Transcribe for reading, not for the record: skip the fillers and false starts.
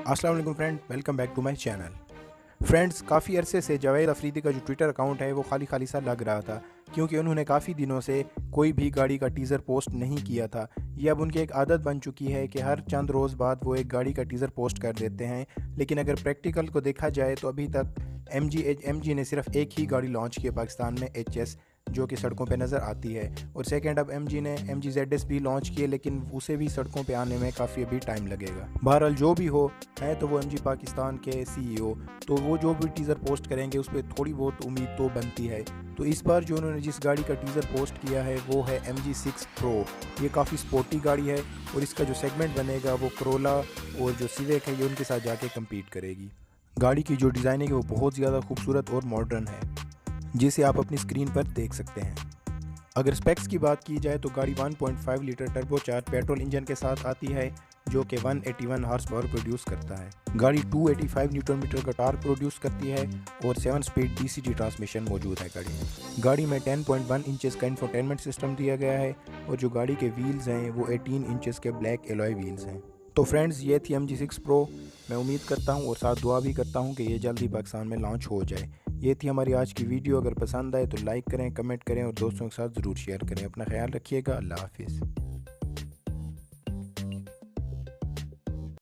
अस्सलाम वालेकुम friend, welcome back to my channel. Friends, काफ़ी अरसे से जावेद अफरीदी का जो ट्विटर अकाउंट है वो खाली सा लग रहा था, क्योंकि उन्होंने काफ़ी दिनों से कोई भी गाड़ी का टीज़र पोस्ट नहीं किया था। ये अब उनकी एक आदत बन चुकी है कि हर चंद रोज़ बाद वो एक गाड़ी का टीज़र पोस्ट कर देते हैं। लेकिन अगर प्रैक्टिकल को देखा जाए तो अभी तक MG ने सिर्फ एक ही गाड़ी लॉन्च की है पाकिस्तान में, HS, जो कि सड़कों पे नज़र आती है। और सेकंड, अब MG ने MGZS भी लॉन्च किए, लेकिन उसे भी सड़कों पे आने में काफ़ी अभी टाइम लगेगा। बहरहाल जो भी हो, है तो वो MG पाकिस्तान के CEO, तो वो जो भी टीज़र पोस्ट करेंगे उस पर थोड़ी बहुत उम्मीद तो बनती है। तो इस बार जो उन्होंने जिस गाड़ी का टीज़र पोस्ट किया है वो है MG6 Pro। ये काफ़ी स्पोर्टी गाड़ी है और इसका जो सेगमेंट बनेगा वो करोला और जो सिविक है ये उनके साथ जाके कम्पीट करेगी। गाड़ी की जो डिज़ाइनिंग है वो बहुत ज़्यादा खूबसूरत और मॉडर्न है, जिसे आप अपनी स्क्रीन पर देख सकते हैं। अगर स्पेक्स की बात की जाए तो गाड़ी 1.5 लीटर टर्बोचार्ज पेट्रोल इंजन के साथ आती है, जो कि 181 हार्स पावर प्रोड्यूस करता है। गाड़ी 285 न्यूटन मीटर का टार्क प्रोड्यूस करती है और 7 स्पीड DCT ट्रांसमिशन मौजूद है गाड़ी में। गाड़ी में 10.1 इंचेस का इंफोटेनमेंट सिस्टम दिया गया है और जो गाड़ी के व्हील्स हैं वो 18 इंचेस के ब्लैक एलॉय व्हील्स हैं। तो फ्रेंड्स, ये थी MG6 Pro। मैं उम्मीद करता हूँ और साथ दुआ भी करता हूँ कि ये जल्दी पाकिस्तान में लॉन्च हो जाए। ये थी हमारी आज की वीडियो। अगर पसंद आए तो लाइक करें, कमेंट करें और दोस्तों के साथ ज़रूर शेयर करें। अपना ख्याल रखिएगा। अल्लाह हाफिज़।